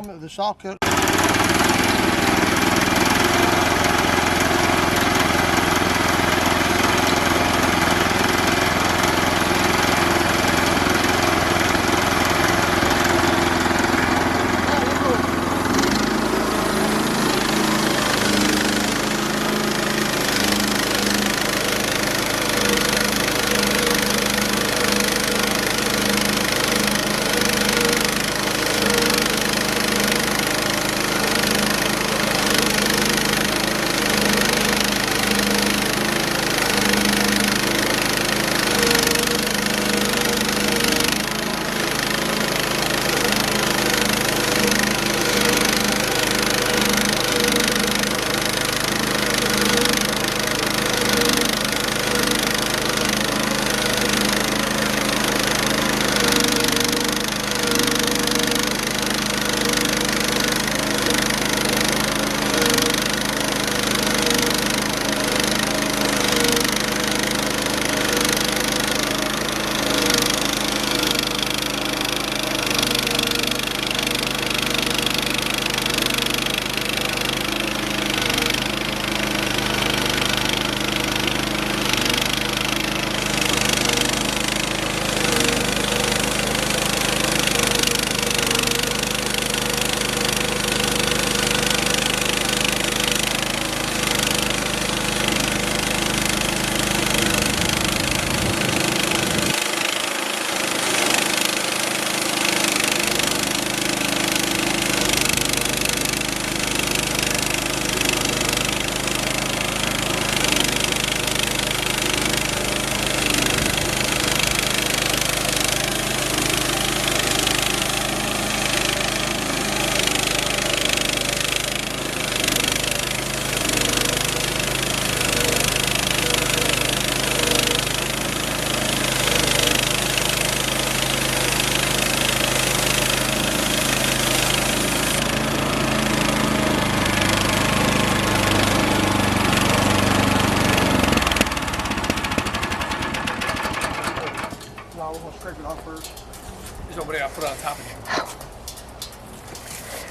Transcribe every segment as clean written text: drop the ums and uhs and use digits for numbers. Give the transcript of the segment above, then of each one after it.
the saw cut.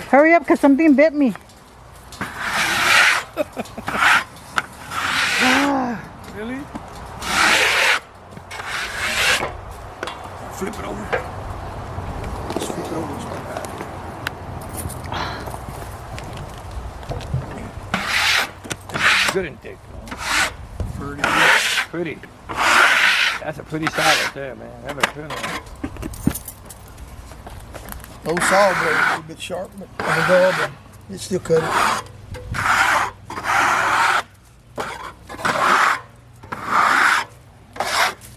Hurry up, because something bit me. Really? Flip it over. Just flip it over. It's not bad. Good intake, man. Pretty. That's a pretty side right there, man. Have a good one. Those saw blades are a bit sharp, but on the dull, but it still cut it.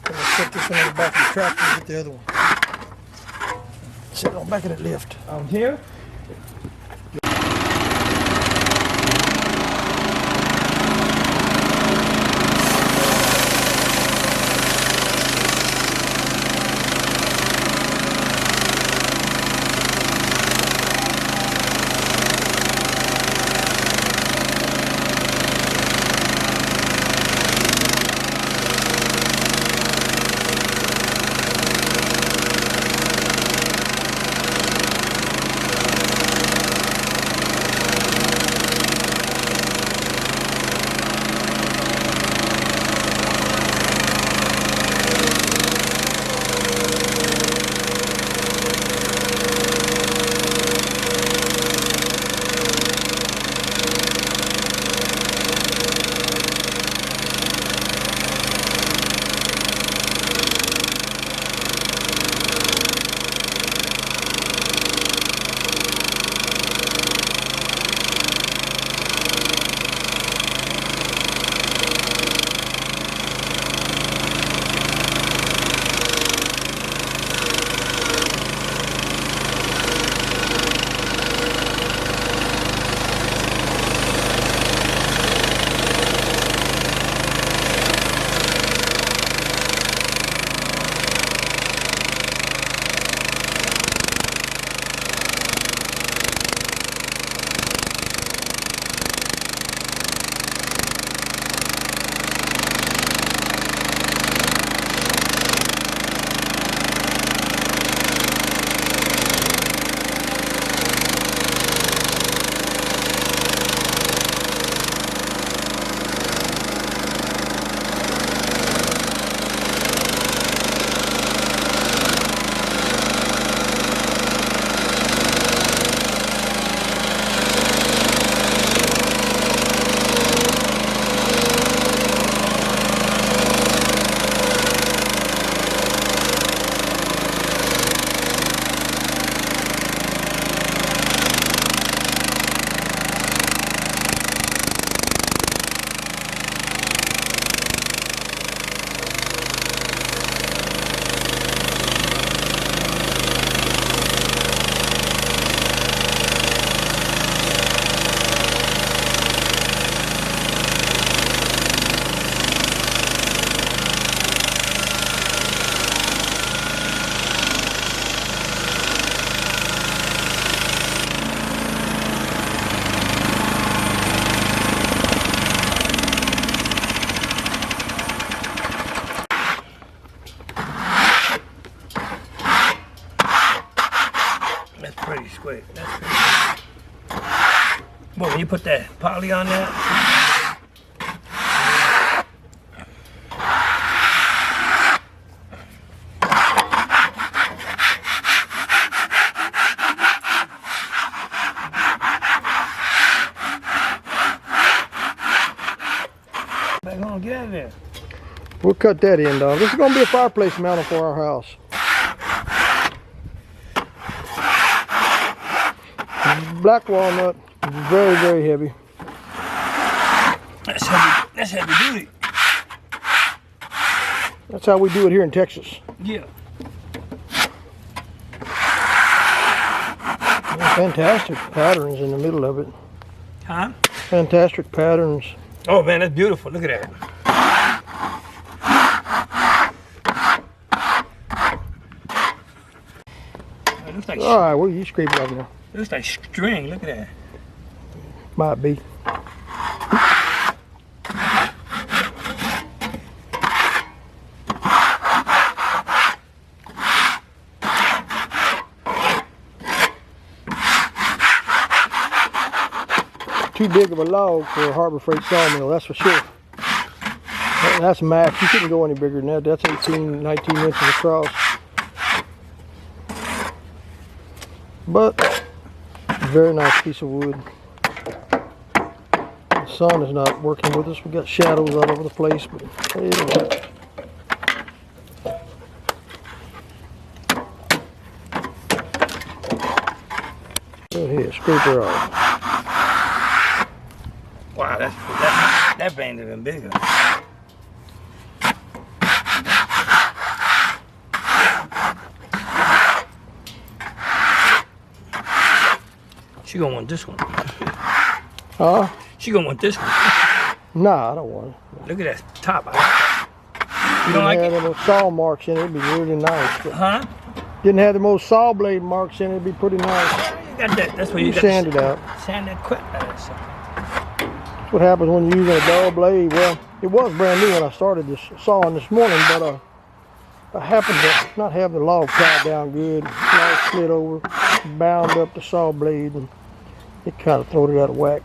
I'm gonna set this one on the back of the tractor and get the other one. Set it on the back of that lift. On here? Well, when you put that poly on there, back on, get out of there. We'll cut that end off. This is going to be a fireplace mounting for our house. Black walnut, very, very heavy. That's heavy. That's heavy duty. That's how we do it here in Texas. Yeah. Fantastic patterns in the middle of it. Huh? Fantastic patterns. Oh man, that's beautiful. Look at that. It looks like, All right, what are you scraping up now? it looks like string. Look at that. Might be. Too big of a log for a Harbor Freight sawmill, that's for sure. That's max. You couldn't go any bigger than that. That's 18, 19 inches across. But very nice piece of wood. The sun is not working with us. We got shadows all over the place, but it'll work. Go ahead, scrape her off. Wow, that vein is even bigger. She gonna want this one. Huh? She gonna want this one. Nah, I don't want it. Look at that top. You Didn't don't like have it? the most saw marks in it, it'd be really nice. But Huh? didn't have the most saw blade marks in it, it'd be pretty nice. You got that. That's what you You got. sand it out. Sand that quick. That's That's what happens when you're using a dull blade. Well, it was brand new when I started this sawing this morning, but I happened to not have the log tied down good. Log slid over, bound up the saw blade, and it kind of threw it out of whack.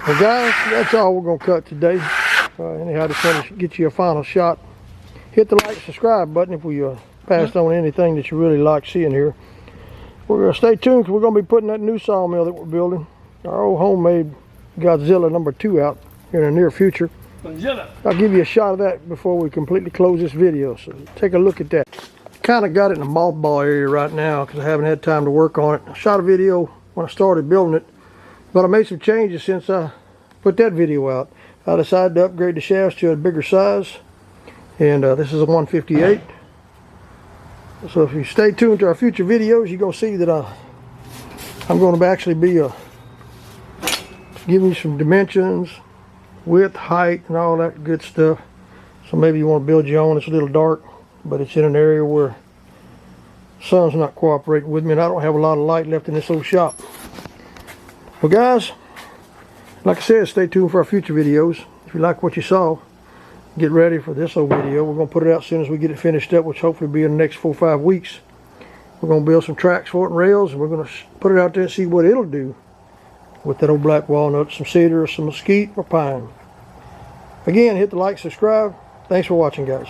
Well guys, that's all we're going to cut today. Anyhow, I just want to get you a final shot. Hit the like, subscribe button if we passed on anything that you really like seeing here. We're going to stay tuned because we're going to be putting that new sawmill that we're building, our old homemade Godzilla #2 out in the near future. Godzilla. I'll give you a shot of that before we completely close this video, so take a look at that. Kind of got it in the mothball area right now because I haven't had time to work on it. I shot a video when I started building it, but I made some changes since I put that video out. I decided to upgrade the shafts to a bigger size, and this is a 158. So if you stay tuned to our future videos, you're going to see that I'm going to actually be giving you some dimensions, width, height, and all that good stuff. So maybe you want to build your own. It's a little dark, but it's in an area where the sun's not cooperating with me, and I don't have a lot of light left in this old shop. Well guys, like I said, stay tuned for our future videos. If you like what you saw, get ready for this old video. We're going to put it out as soon as we get it finished up, which hopefully will be in the next 4 or 5 weeks. We're going to build some tracks for it and rails, and we're going to put it out there and see what it'll do with that old black walnut, some cedar, some mesquite, or pine. Again, hit the like, subscribe. Thanks for watching, guys.